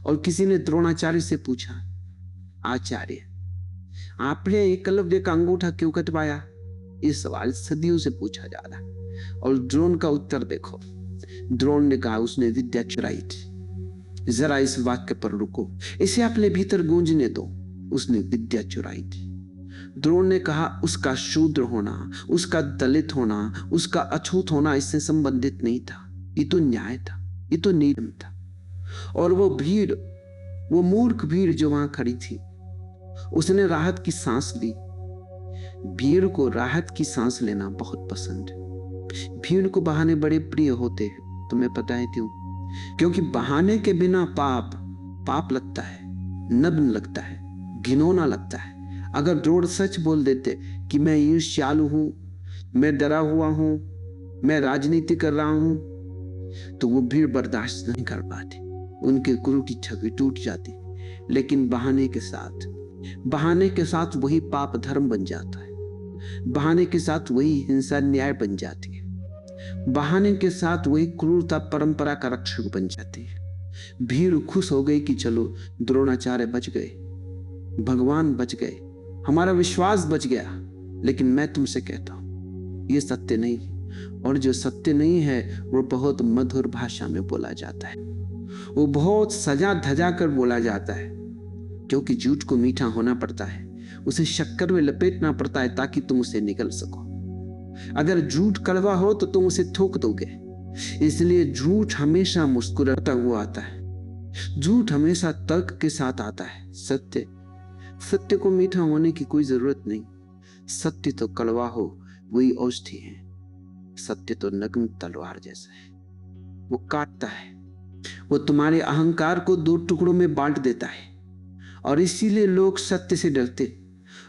और किसी ने द्रोणाचार्य से पूछा, आचार्य आपने एकलव्य का अंगूठा क्यों कटवाया? ये सवाल सदियों से पूछा जा रहा है। और द्रोण का उत्तर देखो। द्रोण ने कहा, उसने विद्या चुराई थी। जरा इस वाक्य पर रुको, इसे अपने भीतर गूंजने दो। उसने विद्या चुराई थी। द्रोण ने कहा, उसका शूद्र होना, उसका दलित होना, उसका अछूत होना इससे संबंधित नहीं था। ये तो न्याय था, ये तो नियम था। और वो भीड़, वो मूर्ख भीड़ जो वहां खड़ी थी, उसने राहत की सांस ली। भीड़ को राहत की सांस लेना बहुत पसंद है। भीड़ को बहाने बड़े प्रिय होते हैं। तुम्हें पता है क्यों? क्योंकि बहाने के बिना पाप लगता है, नग्न लगता है, घिनौना लगता है। अगर द्रोण सच बोल देते कि मैं ईर्ष्यालु हूं, मैं डरा हुआ हूं, मैं राजनीति कर रहा हूं, तो वो भीड़ बर्दाश्त नहीं कर पाती, उनके गुरु की छवि टूट जाती। लेकिन बहाने के साथ वही पाप धर्म बन जाता है। बहाने के साथ वही हिंसा न्याय बन जाती है। बहाने के साथ वही क्रूरता परंपरा का रक्षक बन जाती है। भीड़ खुश हो गई कि चलो द्रोणाचार्य बच गए, भगवान बच गए, हमारा विश्वास बच गया। लेकिन मैं तुमसे कहता हूं, यह सत्य नहीं है। और जो सत्य नहीं है वो बहुत मधुर भाषा में बोला जाता है, वो बहुत सजा धजा कर बोला जाता है। क्योंकि झूठ को मीठा होना पड़ता है, उसे शक्कर में लपेटना पड़ता है ताकि तुम उसे निगल सको। अगर झूठ कड़वा हो तो तुम उसे थूक दोगे। इसलिए झूठ हमेशा मुस्कुराता हुआ आता है। झूठ हमेशा तर्क के साथ आता है। सत्य को मीठा होने की कोई जरूरत नहीं। सत्य तो कड़वा हो वही औषधि है। सत्य तो नग्न तलवार जैसा है, वो काटता है, वो तुम्हारे अहंकार को दो टुकड़ों में बांट देता है। और इसीलिए लोग सत्य से डरते।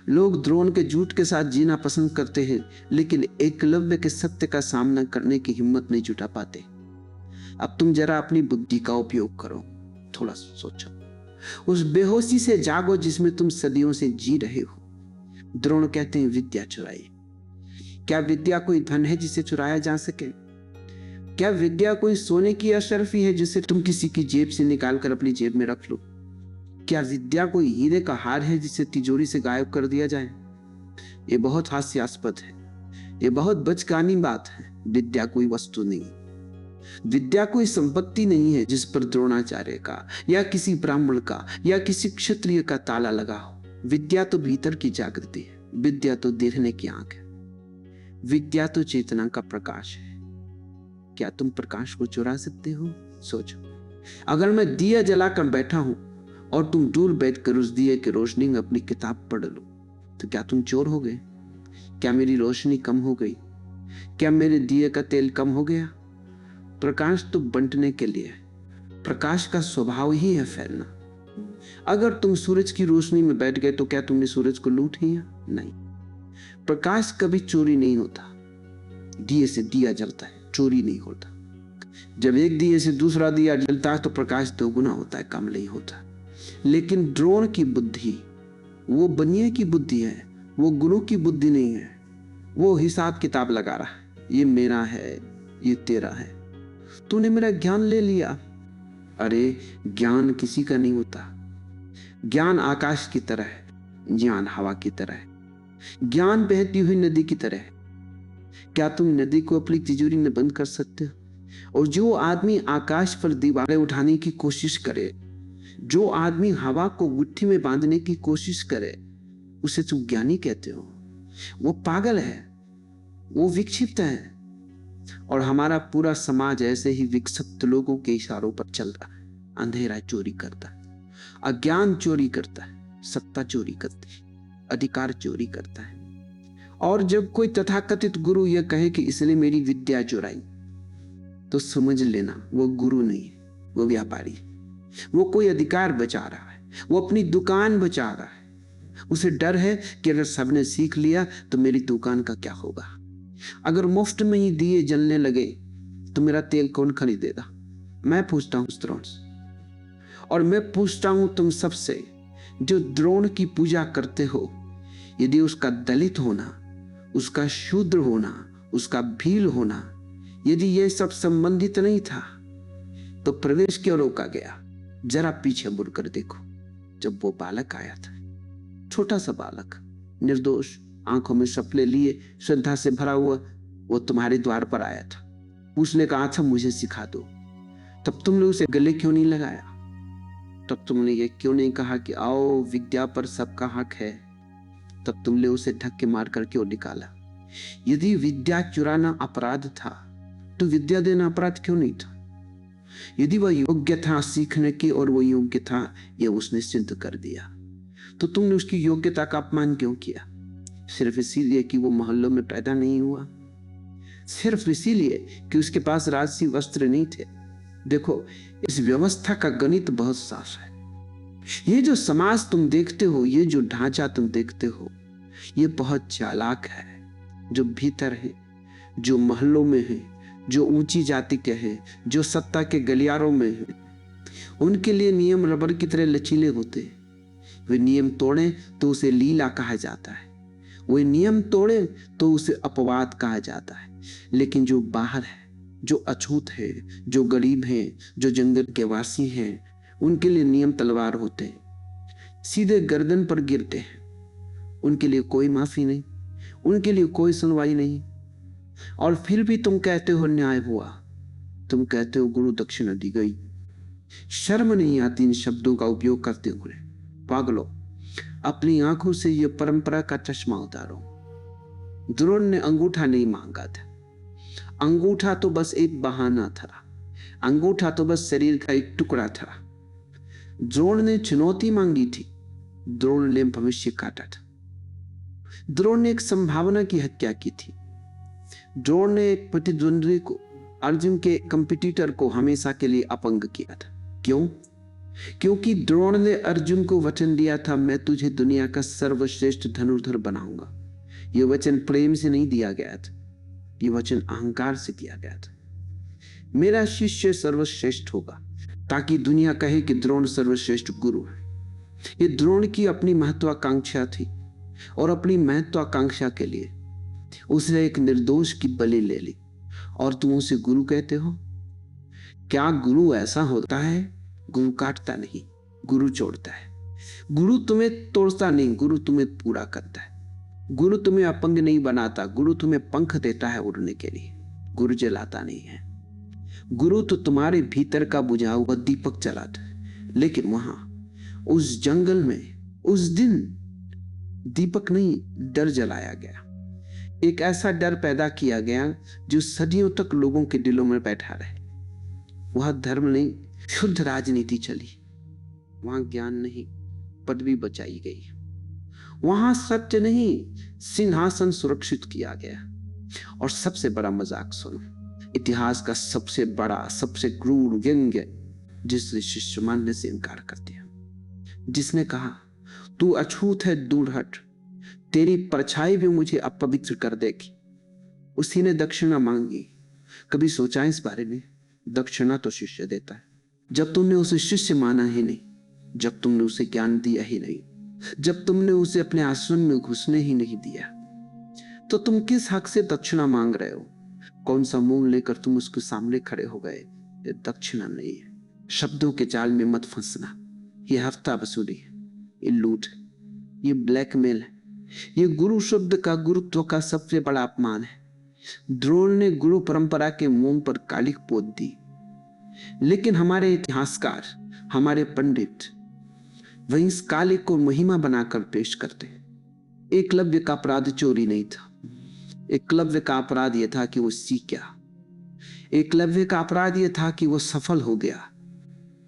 लोग द्रोण के झूठ के साथ जीना पसंद करते हैं, लेकिन एकलव्य के सत्य का सामना करने की हिम्मत नहीं जुटा पाते। अब तुम जरा अपनी बुद्धि का उपयोग करो, थोड़ा सोचो, उस बेहोशी से जागो जिसमें तुम सदियों से जी रहे हो। द्रोण कहते हैं विद्या चुराई। क्या विद्या कोई धन है जिसे चुराया जा सके? क्या विद्या कोई सोने की अशर्फी है जिसे तुम किसी की जेब से निकालकर अपनी जेब में रख लो? क्या विद्या कोई हीरे का हार है जिसे तिजोरी से गायब कर दिया जाए? यह बहुत हास्यास्पद है, यह बहुत बचकानी बात है। विद्या कोई वस्तु नहीं, विद्या कोई संपत्ति नहीं है जिस पर द्रोणाचार्य का या किसी ब्राह्मण का या किसी क्षत्रिय का ताला लगा हो। विद्या तो भीतर की जागृति है, विद्या तो देखने की आंख है, विद्या तो चेतना का प्रकाश है। क्या तुम प्रकाश को चुरा सकते हो? सोचो, अगर मैं दिया जलाकर बैठा हूं और तुम दूर बैठकर उस दिए की रोशनी में अपनी किताब पढ़ लो, तो क्या तुम चोर हो गए? क्या मेरी रोशनी कम हो गई? क्या मेरे दिए का तेल कम हो गया? प्रकाश तो बंटने के लिए है। प्रकाश का स्वभाव ही है फैलना। अगर तुम सूरज की रोशनी में बैठ गए तो क्या तुमने सूरज को लूट लिया? नहीं। प्रकाश कभी चोरी नहीं होता। दिए से दिया जलता है, चोरी नहीं होता। जब एक दिए से दूसरा दिया जलता है तो प्रकाश दोगुना होता है, कम नहीं होता। लेकिन द्रोण की बुद्धि वो बनिए की बुद्धि है, वो गुरु की बुद्धि नहीं है। वो हिसाब किताब लगा रहा है, ये मेरा है, ये तेरा है, तूने मेरा ज्ञान ले लिया। अरे ज्ञान किसी का नहीं होता। ज्ञान आकाश की तरह है, ज्ञान हवा की तरह है, ज्ञान बहती हुई नदी की तरह है। क्या तुम नदी को अपनी तिजोरी में बंद कर सकते हो? और जो आदमी आकाश पर दीवारें उठाने की कोशिश करे, जो आदमी हवा को गुत्थी में बांधने की कोशिश करे, उसे तुम ज्ञानी कहते हो? वो पागल है, वो विक्षिप्त है। और हमारा पूरा समाज ऐसे ही विक्षिप्त लोगों के इशारों पर चलता है। अंधेरा चोरी करता है, अज्ञान चोरी करता है, सत्ता चोरी करती है, अधिकार चोरी करता है। और जब कोई तथाकथित गुरु यह कहे कि इसने मेरी विद्या चुराई, तो समझ लेना वो गुरु नहीं है, वो व्यापारी। वो कोई अधिकार बचा रहा है, वो अपनी दुकान बचा रहा है। उसे डर है कि अगर सबने सीख लिया तो मेरी दुकान का क्या होगा। अगर मुफ्त में ही दिए जलने लगे तो मेरा तेल कौन खरीदेगा? मैं पूछता हूं द्रोण से, और मैं पूछता हूं तुम सबसे जो द्रोण की पूजा करते हो, यदि उसका दलित होना, उसका शूद्र होना, उसका भील होना, यदि यह सब संबंधित नहीं था तो प्रवेश क्यों रोका गया? जरा पीछे मुड़कर देखो। जब वो बालक आया था, छोटा सा बालक, निर्दोष, आंखों में सपने लिए, श्रद्धा से भरा हुआ, वो तुम्हारे द्वार पर आया था। उसने कहा था मुझे सिखा दो। तब तुमने उसे गले क्यों नहीं लगाया? तब तुमने ये क्यों नहीं कहा कि आओ, विद्या पर सबका हक है? तब तुमने उसे धक्के मारकर क्यों निकाला? यदि विद्या चुराना अपराध था तो विद्या देना अपराध क्यों नहीं था? यदि वह योग्य था सीखने की और वो योग्य था, ये उसने सिद्ध कर दिया, तो तुमने उसकी योग्यता का अपमान क्यों किया? सिर्फ इसीलिए कि वो मोहल्लों में पैदा नहीं हुआ, सिर्फ इसीलिए कि उसके पास राजसी वस्त्र नहीं थे। देखो, इस व्यवस्था का गणित बहुत साफ है। ये जो समाज तुम देखते हो, ये जो ढांचा तुम देखते हो, ये बहुत चालाक है। जो भीतर है, जो मोहल्लों में है, जो ऊंची जाति के हैं, जो सत्ता के गलियारों में है, उनके लिए नियम रबर की तरह लचीले होते हैं। वे नियम तोड़े तो उसे लीला कहा जाता है, वे नियम तोड़े तो उसे अपवाद कहा जाता है। लेकिन जो बाहर है, जो अछूत है, जो गरीब है, जो जंगल के वासी हैं, उनके लिए नियम तलवार होते हैं, सीधे गर्दन पर गिरते हैं। उनके लिए कोई माफी नहीं, उनके लिए कोई सुनवाई नहीं। और फिर भी तुम कहते हो न्याय हुआ, तुम कहते हो गुरु दक्षिणा दी गई। शर्म नहीं आती इन शब्दों का उपयोग करते हुए? पागलों, अपनी आंखों से यह परंपरा का चश्मा उतारो। द्रोण ने अंगूठा नहीं मांगा था। अंगूठा तो बस एक बहाना था, अंगूठा तो बस शरीर का एक टुकड़ा था। द्रोण ने चुनौती मांगी थी, द्रोण ने भविष्य काटा था। द्रोण ने एक संभावना की हत्या की थी। द्रोण ने एक प्रतिद्वंद्वी को, अर्जुन के कंपटीटर को हमेशा के लिए अपंग किया था। क्यों? क्योंकि द्रोण ने अर्जुन को वचन दिया था, मैं तुझे दुनिया का सर्वश्रेष्ठ धनुर्धर बनाऊंगा। यह वचन प्रेम से नहीं दिया गया था, यह वचन अहंकार से दिया गया था। मेरा शिष्य सर्वश्रेष्ठ होगा, ताकि दुनिया कहे कि द्रोण सर्वश्रेष्ठ गुरु है। यह द्रोण की अपनी महत्वाकांक्षा थी, और अपनी महत्वाकांक्षा के लिए उसने एक निर्दोष की बलि ले ली। और तुम उसे गुरु कहते हो? क्या गुरु ऐसा होता है? गुरु काटता नहीं, गुरु जोड़ता है। गुरु तुम्हें तोड़ता नहीं, गुरु तुम्हें पूरा करता है। गुरु तुम्हें अपंग नहीं बनाता, गुरु तुम्हें पंख देता है उड़ने के लिए। गुरु जलाता नहीं है। गुरु तो तुम्हारे भीतर का बुझा हुआ दीपक जलाता है। लेकिन वहां उस जंगल में उस दिन दीपक नहीं, डर जलाया गया। एक ऐसा डर पैदा किया गया जो सदियों तक लोगों के दिलों में बैठा रहे। वहां धर्म नहीं, शुद्ध राजनीति चली। वहां ज्ञान नहीं, पदवी बचाई गई। वहां सत्य नहीं, सिंहासन सुरक्षित किया गया। और सबसे बड़ा मजाक सुनो, इतिहास का सबसे बड़ा, सबसे क्रूर व्यंग्य, जिसने शिष्यमान्य से इनकार कर दिया, जिसने कहा तू अछूत है, दूर हट, तेरी परछाई भी मुझे अपवित्र कर देगी, उसी ने दक्षिणा मांगी। कभी सोचा इस बारे में? दक्षिणा तो शिष्य देता है। जब तुमने उसे शिष्य माना ही नहीं, जब तुमने उसे ज्ञान दिया ही नहीं, जब तुमने उसे अपने आश्रम में घुसने ही नहीं दिया, तो तुम किस हक से दक्षिणा मांग रहे हो? कौन सा मुंह लेकर तुम उसके सामने खड़े हो गए? ये दक्षिणा नहीं है। शब्दों के जाल में मत फंसना। ये हफ्ता वसूली है, ये लूट है, ये ब्लैकमेल है, ये गुरु शब्द का, गुरुत्व का सबसे बड़ा अपमान है। द्रोण ने गुरु परंपरा के मुंह पर कालिक पोत दी, लेकिन हमारे इतिहासकार, हमारे पंडित वहीं इस कालिक को महिमा बनाकर पेश करते। एकलव्य का अपराध चोरी नहीं था, एकलव्य का अपराध यह था कि वो सीख गया। एकलव्य का अपराध यह था कि वो सफल हो गया,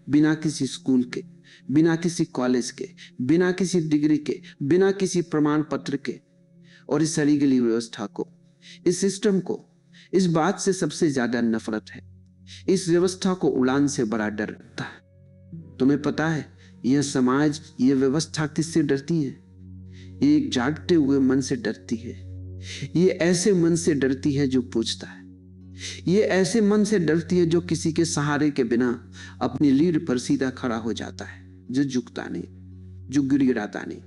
बिना किसी स्कूल के, बिना किसी कॉलेज के, बिना किसी डिग्री के, बिना किसी प्रमाण पत्र के। और इस सरीगली व्यवस्था को, इस सिस्टम को, इस बात से सबसे ज्यादा नफरत है। इस व्यवस्था को उड़ान से बड़ा डर लगता है। तुम्हें पता है यह समाज, यह व्यवस्था किससे डरती है? ये एक जागते हुए मन से डरती है। ये ऐसे मन से डरती है जो पूछता है। ये ऐसे मन से डरती है जो किसी के सहारे के बिना अपनी लीड पर सीधा खड़ा हो जाता है, जो झुकता नहीं, जो गिड़गिड़ाता नहीं।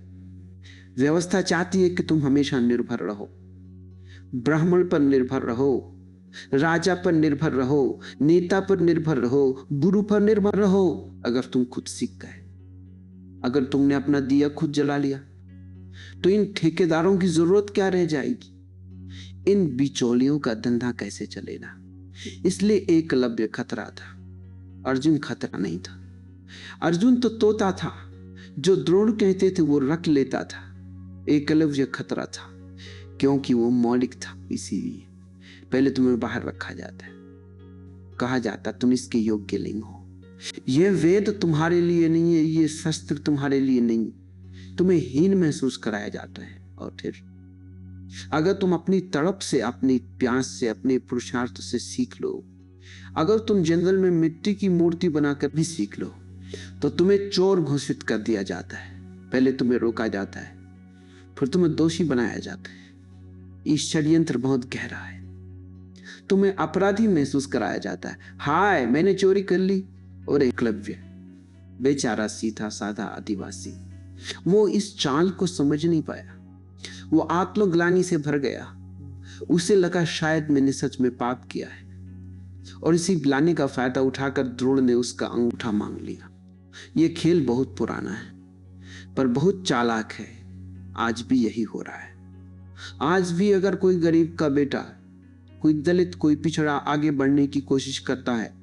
व्यवस्था चाहती है कि तुम हमेशा निर्भर रहो, ब्राह्मण पर निर्भर रहो, राजा पर निर्भर रहो, नेता पर निर्भर रहो, गुरु पर निर्भर रहो। अगर तुम खुद सीख गए, अगर तुमने अपना दिया खुद जला लिया, तो इन ठेकेदारों की जरूरत क्या रह जाएगी? इन बिचौलियों का धंधा कैसे चलेगा? इसलिए एकलव्य खतरा था, अर्जुन खतरा नहीं था। अर्जुन तो तोता था, जो द्रोण कहते थे वो रख लेता था। एकलव्य खतरा था, क्योंकि वो मौलिक था। इसीलिए पहले तुम्हें बाहर रखा जाता है, कहा जाता तुम इसके योग्य नहीं हो, ये वेद तुम्हारे लिए नहीं है, ये शस्त्र तुम्हारे लिए नहीं, तुम्हें हीन महसूस कराया जाता है। और फिर अगर तुम अपनी तड़प से, अपनी प्यास से, अपने पुरुषार्थ से सीख लो, अगर तुम जंगल में मिट्टी की मूर्ति बनाकर भी सीख लो, तो तुम्हें चोर घोषित कर दिया जाता है। पहले तुम्हें रोका जाता है, फिर तुम्हें दोषी बनाया जाता है। ये षड्यंत्र बहुत गहरा है। तुम्हें अपराधी महसूस कराया जाता है। हाय, मैंने चोरी कर ली। और एकलव्य बेचारा सीधा साधा आदिवासी, वो इस चाल को समझ नहीं पाया। वो आत्मग्लानि से भर गया। उसे लगा शायद मैंने सच में पाप किया है, और इसी ग्लानि का फायदा उठाकर द्रोण ने उसका अंगूठा मांग लिया। ये खेल बहुत पुराना है, पर बहुत चालाक है। आज भी यही हो रहा है। आज भी अगर कोई गरीब का बेटा, कोई दलित, कोई पिछड़ा आगे बढ़ने की कोशिश करता है,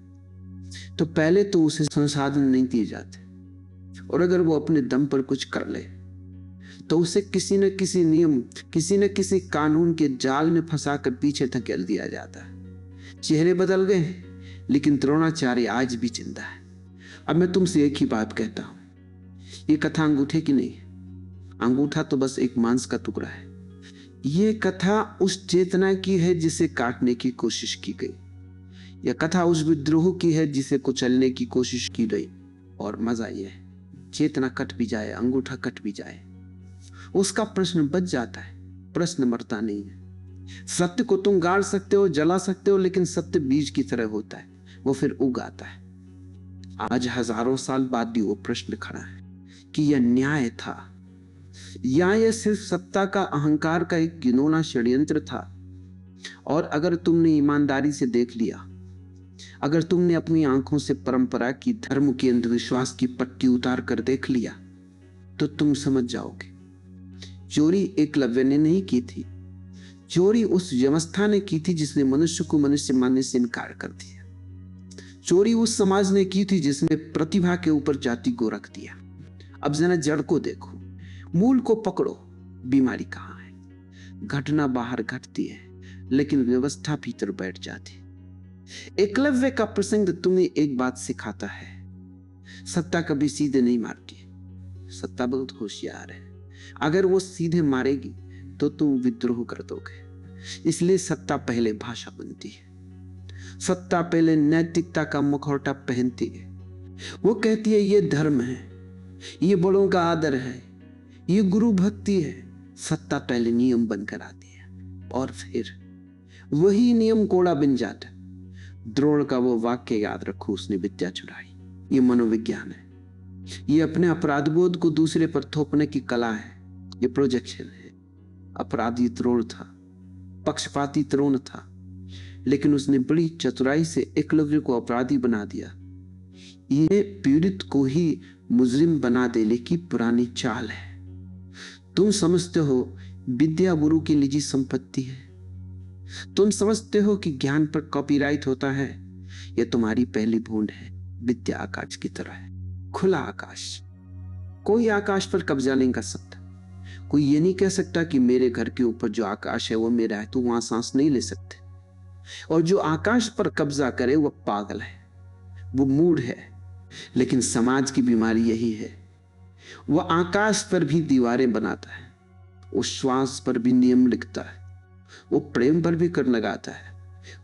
तो पहले तो उसे संसाधन नहीं दिए जाते, और अगर वो अपने दम पर कुछ कर ले तो उसे किसी न किसी नियम, किसी न किसी कानून के जाल में फंसाकर पीछे धकेल दिया जाता है। चेहरे बदल गए, लेकिन द्रोणाचार्य आज भी जिंदा है। अब मैं तुमसे एक ही बात कहता हूं, ये कथा अंगूठे की नहीं है। अंगूठा तो बस एक मांस का टुकड़ा है। ये कथा उस चेतना की है जिसे काटने की कोशिश की गई। यह कथा उस विद्रोह की है जिसे कुचलने की कोशिश की गई। और मजा यह है, चेतना कट भी जाए, अंगूठा कट भी जाए, उसका प्रश्न बच जाता है। प्रश्न मरता नहीं है। सत्य को तुम गाड़ सकते हो, जला सकते हो, लेकिन सत्य बीज की तरह होता है, वो फिर उग आता है। आज हजारों साल बाद भी वो प्रश्न खड़ा है कि यह न्याय था या यह सिर्फ सत्ता का, अहंकार का एक घिनौना षड्यंत्र था। और अगर तुमने ईमानदारी से देख लिया, अगर तुमने अपनी आंखों से परंपरा की, धर्म की, अंधविश्वास की पट्टी उतार कर देख लिया, तो तुम समझ जाओगे चोरी एकलव्य ने नहीं की थी। चोरी उस व्यवस्था ने की थी जिसने मनुष्य को मनुष्य मानने से इनकार कर दिया। चोरी उस समाज ने की थी जिसने प्रतिभा के ऊपर जाति को रख दिया। अब जरा जड़ को देखो, मूल को पकड़ो। बीमारी कहाँ है? घटना बाहर घटती है, लेकिन व्यवस्था भीतर बैठ जाती है। एकलव्य का प्रसंग तुम्हें एक बात सिखाता है, सत्ता कभी सीधे नहीं मारती। सत्ता बहुत होशियार है। अगर वो सीधे मारेगी तो तुम विद्रोह कर दोगे। इसलिए सत्ता पहले भाषा बनती है, सत्ता पहले नैतिकता का मुखौटा पहनती है। वो कहती है ये धर्म है, ये बड़ों का आदर है, ये गुरु भक्ति है। सत्ता पहले नियम बनकर आती है, और फिर वही नियम कोड़ा बन जाता है। द्रोण का वो वाक्य याद रखो, उसने विद्या चुराई। ये मनोविज्ञान है, ये अपने अपराध बोध को दूसरे पर थोपने की कला है, ये प्रोजेक्शन है। अपराधी द्रोण था, पक्षपाती द्रोण था, लेकिन उसने बड़ी चतुराई से एकलव्य को अपराधी बना दिया। ये पीड़ित को ही मुजरिम बना देने की पुरानी चाल है। तुम समझते हो विद्या गुरु की निजी संपत्ति है, तुम समझते हो कि ज्ञान पर कॉपीराइट होता है। यह तुम्हारी पहली भूल है। विद्या आकाश की तरह है, खुला आकाश। कोई आकाश पर कब्जा नहीं कर सकता। कोई ये नहीं कह सकता कि मेरे घर के ऊपर जो आकाश है वो मेरा है, तो वहां सांस नहीं ले सकते। और जो आकाश पर कब्जा करे वो पागल है, वो मूढ़ है। लेकिन समाज की बीमारी यही है, वो आकाश पर भी दीवारें बनाता है, वो श्वास पर भी नियम लिखता है, वो प्रेम पर भी कर लगाता है,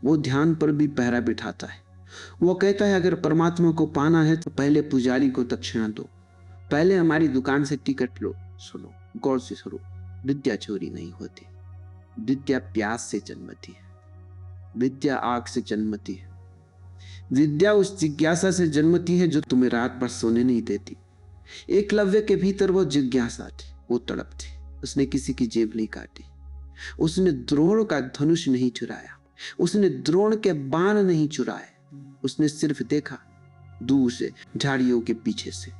वो ध्यान पर भी पहरा बिठाता है। वो कहता है अगर परमात्मा को पाना है तो पहले पुजारी को दक्षिणा दो, पहले हमारी दुकान से टिकट लो। सुनो, गौर से सुनो, विद्या चोरी नहीं होती। विद्या प्यास से जन्मती है, विद्या आग से जन्मती है। विद्या उस जिज्ञासा से जन्मती है जो तुम्हें रात भर सोने नहीं देती। एकलव्य के भीतर वो जिज्ञासा थी, वो तड़प थी। उसने किसी की जेब नहीं काटी, उसने द्रोण का धनुष नहीं चुराया। उसने द्रोण के बाण नहीं चुराए, उसने सिर्फ देखा दूर से, झाड़ियों के पीछे से।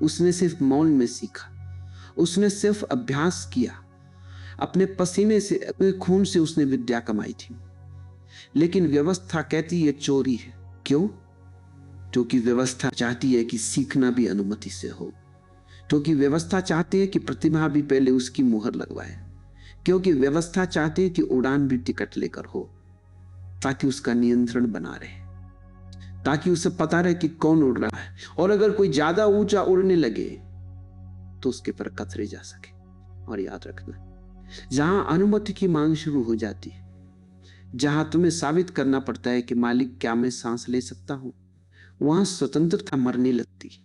उसने सिर्फ मौन में सीखा, उसने सिर्फ अभ्यास किया। अपने पसीने से, अपने खून से उसने विद्या कमाई थी। लेकिन व्यवस्था कहती है चोरी है। क्यों? क्योंकि व्यवस्था चाहती है कि सीखना भी अनुमति से हो, क्योंकि व्यवस्था चाहती है कि प्रतिभा भी पहले उसकी मुहर लगवाए, क्योंकि व्यवस्था चाहती है कि उड़ान भी टिकट लेकर हो, ताकि उसका नियंत्रण बना रहे, ताकि उसे पता रहे कि कौन उड़ रहा है, और अगर कोई ज्यादा ऊंचा उड़ने लगे तो उसके पर कतरे जा सके। और याद रखना, जहां अनुमति की मांग शुरू हो जाती है, जहां तुम्हें साबित करना पड़ता है कि मालिक क्या मैं सांस ले सकता हूं, वहां स्वतंत्रता मरने लगती है,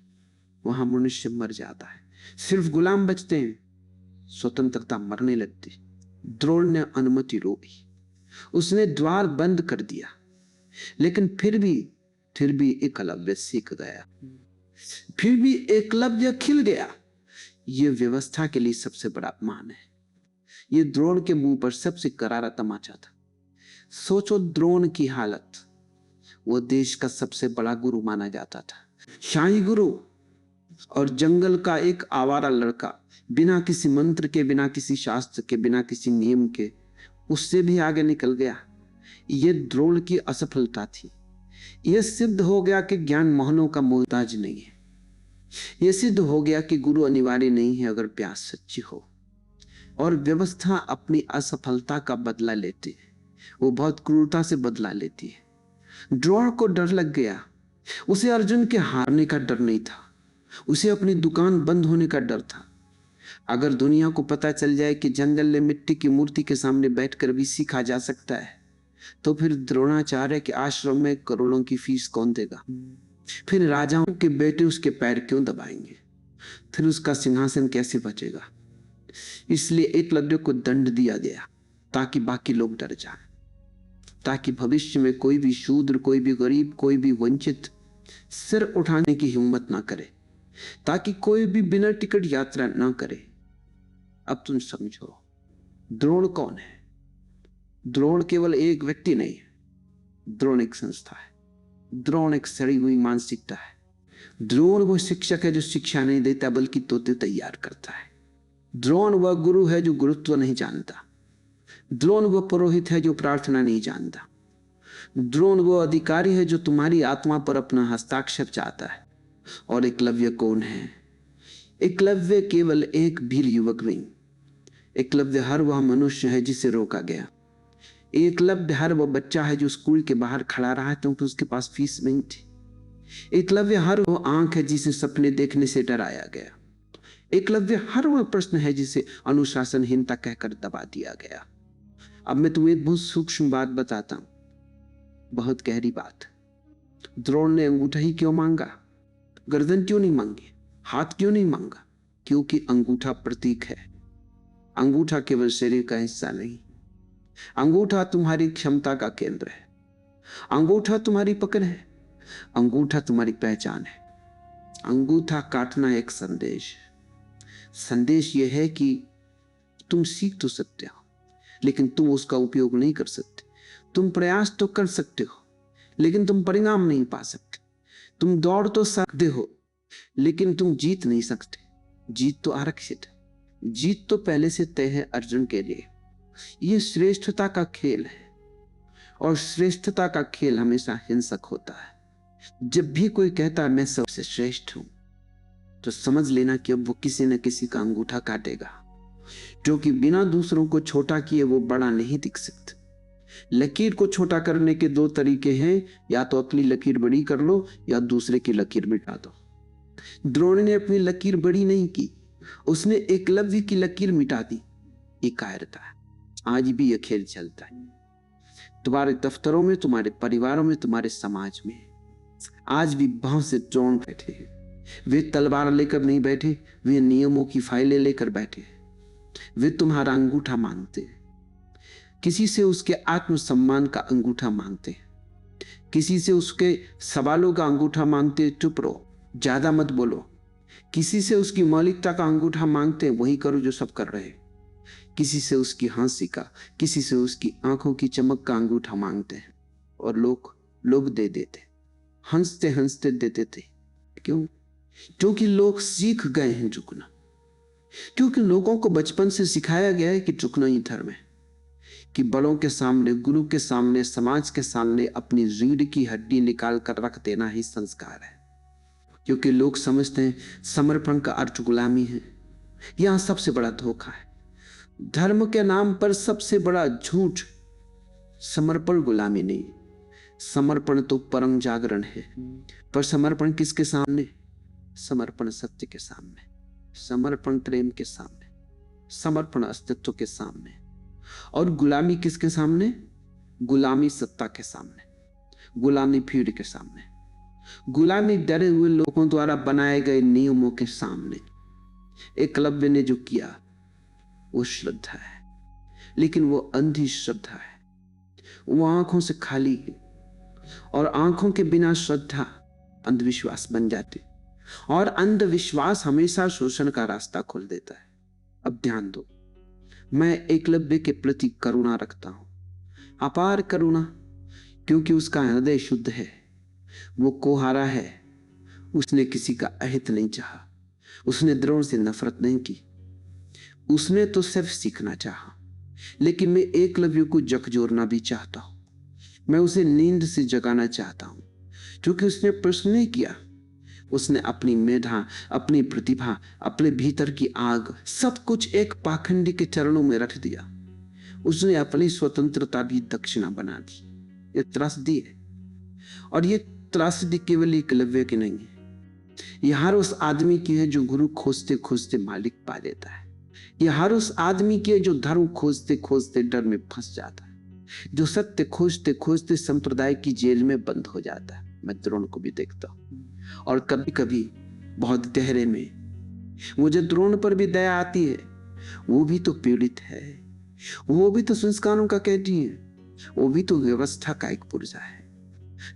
वहां मनुष्य मर जाता है, सिर्फ गुलाम बचते हैं, स्वतंत्रता मरने लगती। द्रोण ने अनुमति रोकी, उसने द्वार बंद कर दिया, लेकिन फिर भी एकलव्य सीख गया, फिर भी एकलव्य खिल गया। यह व्यवस्था के लिए सबसे बड़ा अपमान है। यह द्रोण के मुंह पर सबसे करारा तमाचा था। सोचो द्रोण की हालत। वो देश का सबसे बड़ा गुरु माना जाता था, शाही गुरु, और जंगल का एक आवारा लड़का, बिना किसी मंत्र के, बिना किसी शास्त्र के, बिना किसी नियम के, उससे भी आगे निकल गया। यह द्रोण की असफलता थी। यह सिद्ध हो गया कि ज्ञान मोहनों का मोहताज नहीं है। यह सिद्ध हो गया कि गुरु अनिवार्य नहीं है अगर प्यास सच्ची हो। और व्यवस्था अपनी असफलता का बदला लेती है, वो बहुत क्रूरता से बदला लेती है। द्रोण को डर लग गया। उसे अर्जुन के हारने का डर नहीं था, उसे अपनी दुकान बंद होने का डर था। अगर दुनिया को पता चल जाए कि जंगल में मिट्टी की मूर्ति के सामने बैठकर भी सीखा जा सकता है, तो फिर द्रोणाचार्य के आश्रम में करोड़ों की फीस कौन देगा? फिर राजाओं के बेटे उसके पैर क्यों दबाएंगे? फिर उसका सिंहासन कैसे बचेगा? इसलिए एकलव्य को दंड दिया गया, ताकि बाकी लोग डर जाएं, ताकि भविष्य में कोई भी शूद्र, कोई भी गरीब, कोई भी वंचित सिर उठाने की हिम्मत ना करे, ताकि कोई भी बिना टिकट यात्रा ना करे। अब तुम समझो द्रोण कौन है। द्रोण केवल एक व्यक्ति नहीं है, द्रोण एक संस्था है, द्रोण एक सड़ी हुई मानसिकता है। द्रोण वो शिक्षक है जो शिक्षा नहीं देता बल्कि तोते तैयार करता है। द्रोण वह गुरु है जो गुरुत्व नहीं जानता। द्रोण वह पुरोहित है जो प्रार्थना नहीं जानता। द्रोण वह अधिकारी है जो तुम्हारी आत्मा पर अपना हस्ताक्षर चाहता है। और एकलव्य कौन है? एकलव्य केवल एक वीर युवक नहीं। एकलव्य हर वह मनुष्य है जिसे रोका गया। एकलव्य हर वह बच्चा है जो स्कूल के बाहर खड़ा रहा क्योंकि उसके पास फीस नहीं थी। एकलव्य हर वह आंख है जिसे सपने देखने से डराया गया। एकलव्य हर वह प्रश्न है जिसे अनुशासनहीनता कहकर दबा दिया गया। अब मैं तुम्हें एक बहुत सूक्ष्म बात बताता हूं, बहुत गहरी बात। द्रोण ने अंगूठा ही क्यों मांगा? गर्दन क्यों नहीं मांगी? हाथ क्यों नहीं मांगा? क्योंकि अंगूठा प्रतीक है। अंगूठा केवल शरीर का हिस्सा नहीं, अंगूठा तुम्हारी क्षमता का केंद्र है। अंगूठा तुम्हारी पकड़ है, अंगूठा तुम्हारी पहचान है। अंगूठा काटना एक संदेश है। संदेश यह है कि तुम सीख तो सकते हो, लेकिन तुम उसका उपयोग नहीं कर सकते। तुम प्रयास तो कर सकते हो, लेकिन तुम परिणाम नहीं पा सकते। तुम दौड़ तो सकते हो, लेकिन तुम जीत नहीं सकते। जीत तो आरक्षित है, जीत तो पहले से तय है अर्जुन के लिए। यह श्रेष्ठता का खेल है, और श्रेष्ठता का खेल हमेशा हिंसक होता है। जब भी कोई कहता है मैं सबसे श्रेष्ठ हूं, तो समझ लेना कि अब वो किसी न किसी का अंगूठा काटेगा, क्योंकि बिना दूसरों को छोटा किए वो बड़ा नहीं दिख सकता। लकीर को छोटा करने के दो तरीके हैं, या तो अपनी लकीर बड़ी कर लो या दूसरे की लकीर मिटा दो। द्रोण ने अपनी लकीर बड़ी नहीं की, उसने एकलव्य की लकीर मिटा दी। ये कायरता है। आज भी यह खेल चलता है तुम्हारे दफ्तरों में, तुम्हारे परिवारों में, तुम्हारे समाज में। आज भी बहुत से द्रोण बैठे हैं। वे तलवार लेकर नहीं बैठे, वे नियमों की फाइलें लेकर बैठे। वे तुम्हारा अंगूठा मांगते, किसी से उसके आत्मसम्मान का अंगूठा मांगते, किसी से उसके सवालों का अंगूठा मांगते, चुप रहो, ज्यादा मत बोलो। किसी से उसकी मौलिकता का अंगूठा मांगते, वही करो जो सब कर रहे। किसी से उसकी हंसी का, किसी से उसकी आंखों की चमक का अंगूठा मांगते हैं और लोग दे देते, हंसते हंसते देते थे। क्यों? क्योंकि लोग सीख गए हैं झुकना, क्योंकि लोगों को बचपन से सिखाया गया है कि झुकना ही धर्म है, कि बड़ों के सामने, गुरु के सामने, समाज के सामने अपनी रीढ़ की हड्डी निकाल कर रख देना ही संस्कार है। क्योंकि लोग समझते हैं समर्पण का अर्थ गुलामी है। यहां सबसे बड़ा धोखा है। धर्म के नाम पर सबसे बड़ा झूठ समर्पण गुलामी नहीं। समर्पण तो परम जागरण है, पर समर्पण किसके सामने? समर्पण सत्य के सामने, समर्पण प्रेम के सामने, समर्पण अस्तित्व के सामने। और गुलामी किसके सामने? गुलामी सत्ता के सामने, गुलामी भीड़ के सामने, गुलामी डरे हुए लोगों द्वारा बनाए गए नियमों के सामने। एकलव्य ने जो किया वो श्रद्धा है, लेकिन वो अंधी श्रद्धा है। वो आंखों से खाली है, और आंखों के बिना श्रद्धा अंधविश्वास बन जाती, और अंधविश्वास हमेशा शोषण का रास्ता खोल देता है। अब ध्यान दो, मैं एकलव्य के प्रति करुणा रखता हूं, अपार करुणा, क्योंकि उसका हृदय शुद्ध है। वो कोहारा है, उसने किसी का अहित नहीं चाहा, उसने द्रोण से नफरत नहीं की, उसने तो सिर्फ सीखना चाहा। लेकिन मैं एकलव्य को जकजोरना भी चाहता हूं, मैं उसे नींद से जगाना चाहता हूं, क्योंकि उसने प्रश्न नहीं किया। उसने अपनी मेधा, अपनी प्रतिभा, अपने भीतर की आग, सब कुछ एक पाखंडी के चरणों में रख दिया। उसने अपनी स्वतंत्रता भी दक्षिणा बना दी। ये त्रासदी है, और ये त्रासदी केवल एकलव्य की नहीं है, यह हर उस आदमी की है जो गुरु खोजते खोजते मालिक पा लेता है। यह हर उस आदमी की है जो धर्म खोजते खोजते डर में फंस जाता है, जो सत्य खोजते खोजते संप्रदाय की जेल में बंद हो जाता है। मैं द्रोण को भी देखता हूं, और कभी कभी बहुत गहरे में मुझे द्रोण पर भी दया आती है। वो भी तो पीड़ित है, वो भी तो संस्कारों का कैदी है, वो भी तो व्यवस्था का एक पुर्जा है।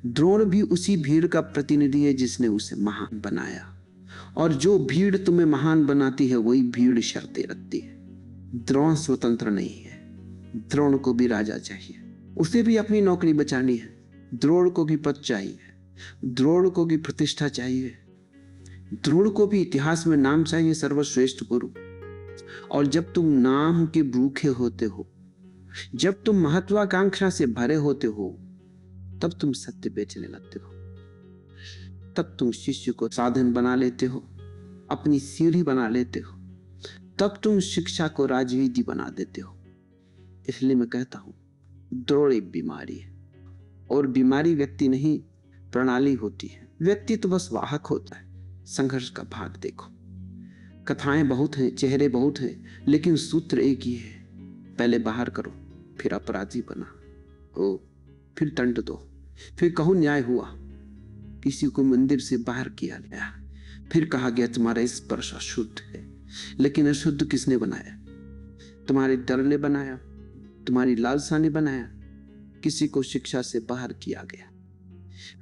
द्रोण भी उसी भीड़ का प्रतिनिधि है जिसने उसे महान बनाया, और जो भीड़ तुम्हें महान बनाती है वही भीड़ शर्तें रखती है। द्रोण स्वतंत्र नहीं है, द्रोण को भी राजा चाहिए, उसे भी अपनी नौकरी बचानी है। द्रोण को भी पद चाहिए, द्रोण को भी प्रतिष्ठा चाहिए, द्रोण को भी इतिहास में नाम चाहिए, सर्वश्रेष्ठ गुरु। और जब तुम नाम के भूखे होते हो, जब तुम महत्वाकांक्षा से भरे होते हो, तब तुम सत्य बेचने लगते हो, तब तुम शिष्य को साधन बना लेते हो, अपनी सीढ़ी बना लेते हो, तब तुम शिक्षा को राजनीति बना देते हो। इसलिए मैं कहता हूं, द्रोण एक बीमारी है, और बीमारी व्यक्ति नहीं प्रणाली होती है। व्यक्ति तो बस वाहक होता है। संघर्ष का भाग देखो, कथाएं बहुत हैं, चेहरे बहुत हैं, लेकिन सूत्र एक ही है। पहले बाहर करो, फिर अपराधी बना हो, फिर दंड दो, फिर कहो न्याय हुआ। किसी को मंदिर से बाहर किया गया, फिर कहा गया तुम्हारा स्पर्श अशुद्ध है। लेकिन अशुद्ध किसने बनाया? तुम्हारे डर ने बनाया, तुम्हारी लालसा ने बनाया। किसी को शिक्षा से बाहर किया गया,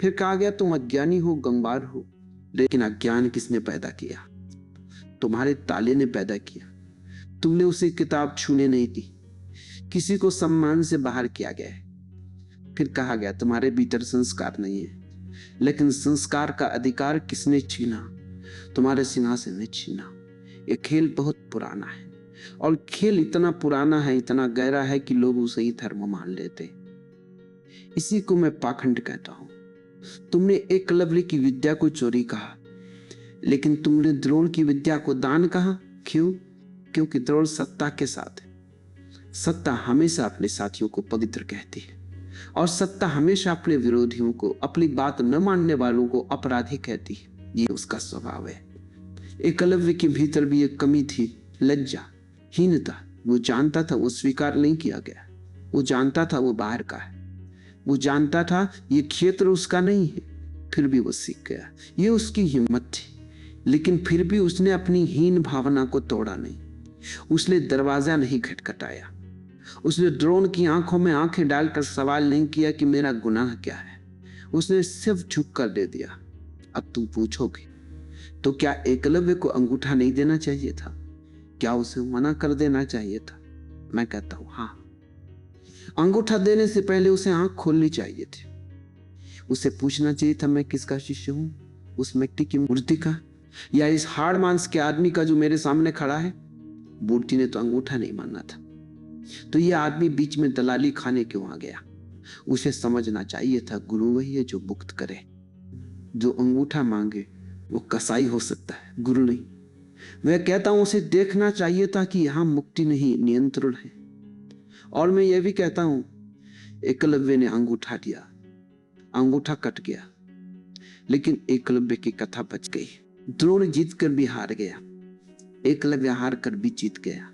फिर कहा गया तुम अज्ञानी हो, गंवार हो। लेकिन अज्ञान किसने पैदा किया? तुम्हारे ताले ने पैदा किया, तुमने उसे किताब छूने नहीं दी। किसी को सम्मान से बाहर किया गया है, फिर कहा गया तुम्हारे भीतर संस्कार नहीं है। लेकिन संस्कार का अधिकार किसने छीना? तुम्हारे सिंहासन ने छीना। यह खेल बहुत पुराना है, और खेल इतना पुराना है, इतना गहरा है कि लोग उसे ही धर्म मान लेते। इसी को मैं पाखंड कहता हूं। तुमने एकलव्य की विद्या को चोरी कहा, लेकिन तुमने द्रोण की विद्या को दान कहा। क्यों? क्योंकि द्रोण सत्ता के साथ है। सत्ता हमेशा अपने साथियों को पवित्र कहती है, और सत्ता हमेशा अपने विरोधियों को, अपनी बात न मानने वालों को अपराधी कहती है। ये उसका स्वभाव है। एकलव्य के भीतर भी एक कमी थी, लज्जा, हीनता। वो जानता था वो स्वीकार नहीं किया गया, वो जानता था वो बाहर का है, वो जानता था ये क्षेत्र उसका नहीं है, फिर भी वो सीख गया। ये उसकी हिम्मत थी। लेकिन फिर भी उसने अपनी हीन भावना को तोड़ा नहीं। उसने दरवाजा नहीं खटखटाया, उसने द्रोण की आंखों में आंखें डालकर सवाल नहीं किया कि मेरा गुनाह क्या है। उसने सिर्फ झुक कर दे दिया। अब तुम पूछोगे तो क्या एकलव्य को अंगूठा नहीं देना चाहिए था? क्या उसे मना कर देना चाहिए था? मैं कहता हूं हाँ। अंगूठा देने से पहले उसे आंख खोलनी चाहिए थी। उसे पूछना चाहिए था मैं किसका शिष्य हूं, उस मिट्टी की मूर्ति का या इस हाड़ मांस के आदमी का जो मेरे सामने खड़ा है। मूर्ति ने तो अंगूठा नहीं मानना था, तो यह आदमी बीच में दलाली खाने क्यों आ गया। उसे समझना चाहिए था गुरु वही है जो मुक्त करे। जो अंगूठा मांगे वो कसाई हो सकता है, गुरु नहीं। मैं कहता हूं उसे देखना चाहिए था कि यहां मुक्ति नहीं नियंत्रण है। और मैं यह भी कहता हूं एकलव्य ने अंगूठा दिया, अंगूठा कट गया, लेकिन एकलव्य की कथा बच गई। द्रोण जीत कर भी हार गया, एकलव्य हार कर भी जीत गया।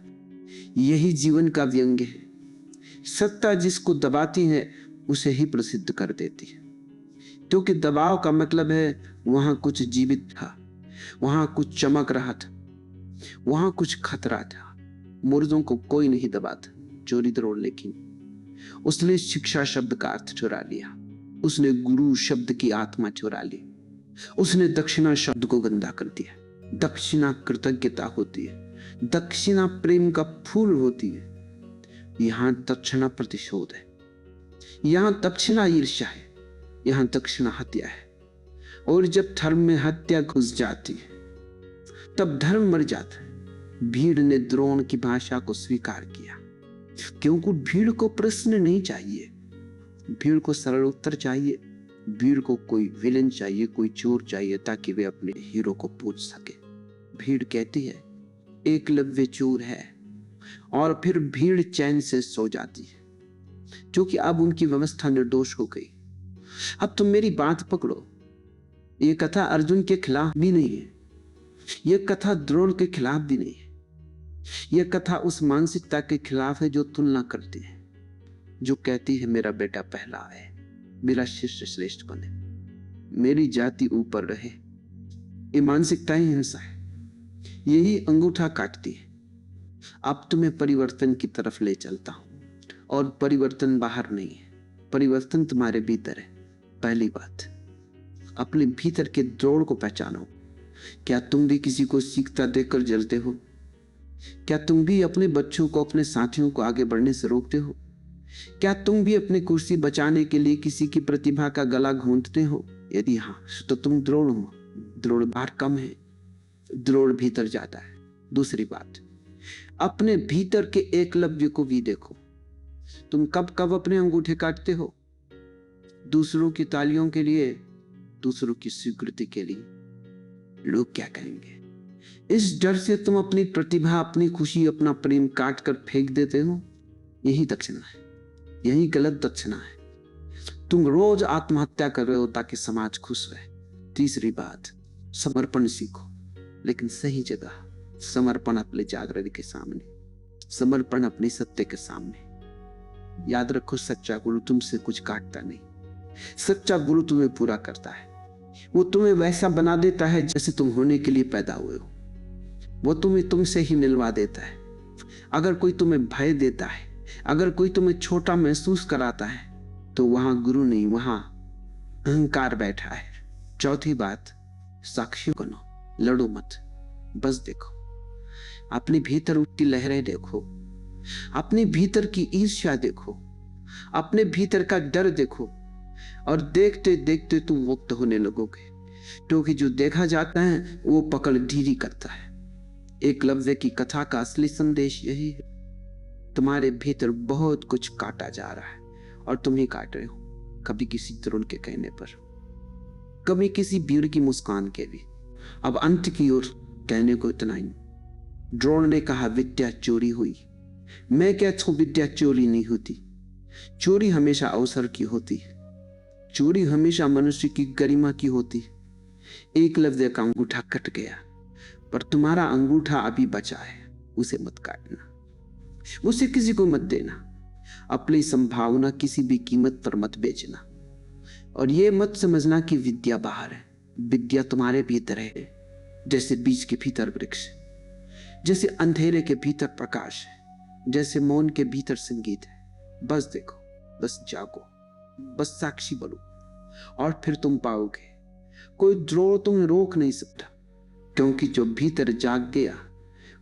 यही जीवन का व्यंग्य है। सत्ता जिसको दबाती है उसे ही प्रसिद्ध कर देती है, क्योंकि दबाव का मतलब है वहां कुछ जीवित था, वहां कुछ चमक रहा था, वहां कुछ खतरा था। मुर्दों को कोई नहीं दबाता, चोरी द्रोण लेकिन उसने शिक्षा शब्द का अर्थ चुरा लिया, उसने गुरु शब्द की आत्मा चुरा ली, उसने दक्षिणा शब्द को गंदा कर दिया। दक्षिणा कृतज्ञता होती है, दक्षिणा प्रेम का फूल होती है, यहां दक्षिणा प्रतिशोध है, यहां दक्षिणा ईर्ष्या है, यहां दक्षिणा हत्या है। और जब धर्म में हत्या घुस जाती है तब धर्म मर जाता है। भीड़ ने द्रोण की भाषा को स्वीकार किया, क्योंकि भीड़ को प्रश्न नहीं चाहिए, भीड़ को सरल उत्तर चाहिए। भीड़ को कोई विलेन चाहिए, कोई चोर चाहिए, ताकि वे अपने हीरो को पूछ सके। भीड़ कहती है एकलव्य चोर है, और फिर भीड़ चैन से सो जाती है, क्योंकि अब उनकी व्यवस्था निर्दोष हो गई। अब तुम मेरी बात पकड़ो, यह कथा अर्जुन के खिलाफ भी नहीं है, यह कथा द्रोण के खिलाफ भी नहीं है, यह कथा उस मानसिकता के खिलाफ है जो तुलना करती है, जो कहती है मेरा बेटा पहला है, मेरा शिष्य श्रेष्ठ बने, मेरी जाति ऊपर रहे। ये मानसिकता ही हिंसा है, यही अंगूठा काटती है। अब तुम्हें परिवर्तन की तरफ ले चलता हूं, और परिवर्तन बाहर नहीं है, परिवर्तन तुम्हारे भीतर है। पहली बात, अपने भीतर के द्रोण को पहचानो। क्या तुम भी किसी को सीखता देखकर जलते हो? क्या तुम भी अपने बच्चों को, अपने साथियों को आगे बढ़ने से रोकते हो? क्या तुम भी अपनी कुर्सी बचाने के लिए किसी की प्रतिभा का गला घूंटते हो? यदि हाँ, तो तुम द्रोण हो। द्रोण बाहर कम है, द्रोण भीतर जाता है। दूसरी बात, अपने भीतर के एकलव्य को भी देखो। तुम कब कब अपने अंगूठे काटते हो? दूसरों की तालियों के लिए, दूसरों की स्वीकृति के लिए। लोग क्या कहेंगे, इस डर से तुम अपनी प्रतिभा, अपनी खुशी, अपना प्रेम काट कर फेंक देते हो। यही दक्षिणा है, यही गलत दक्षिणा है। तुम रोज आत्महत्या कर रहे हो ताकि समाज खुश रहे। तीसरी बात, समर्पण सीखो, लेकिन सही जगह। समर्पण अपने जागरण के सामने, समर्पण अपनी सत्य के सामने। याद रखो, सच्चा गुरु तुमसे कुछ काटता नहीं, सच्चा गुरु तुम्हें पूरा करता है। वो तुम्हें वैसा बना देता है जैसे तुम होने के लिए पैदा हुए हो। वो तुम्हें तुमसे ही मिलवा देता है। अगर कोई तुम्हें भय देता है, अगर कोई तुम्हें छोटा महसूस कराता है, तो वहां गुरु नहीं, वहां अहंकार बैठा है। चौथी बात, साक्षी बनो, लड़ो मत, बस देखो। अपने भीतर उठती लहरें देखो, अपने भीतर की ईर्ष्या देखो, अपने भीतर का डर देखो, और देखते देखते तुम मुक्त होने लगोगे। क्योंकि जो देखा जाता है वो पकड़ ढीली करता है। एकलव्य की कथा का असली संदेश यही है, तुम्हारे भीतर बहुत कुछ काटा जा रहा है और तुम ही काट रहे हो। कभी किसी द्रोण के कहने पर, कभी किसी भीड़ की मुस्कान के भी। अब अंत की ओर कहने को इतना ही। द्रोण ने कहा विद्या चोरी हुई। मैं कहता हूं विद्या चोरी नहीं होती, चोरी हमेशा अवसर की होती है, चोरी हमेशा मनुष्य की गरिमा की होती है। एकलव्य का अंगूठा कट गया, पर तुम्हारा अंगूठा अभी बचा है, उसे मत काटना, उसे किसी को मत देना, अपनी संभावना किसी भी कीमत पर मत बेचना। और यह मत समझना कि विद्या बाहर है, विद्या तुम्हारे भीतर है। जैसे बीज के भीतर वृक्ष, जैसे अंधेरे के भीतर प्रकाश है, जैसे मौन के भीतर संगीत है। बस देखो, बस जागो, बस साक्षी बनो, और फिर तुम पाओगे। कोई द्रोण तुम्हें रोक नहीं सकता, क्योंकि जो भीतर जाग गया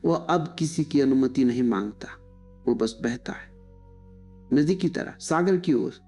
वो अब किसी की अनुमति नहीं मांगता, वो बस बहता है, नदी की तरह, सागर की ओर।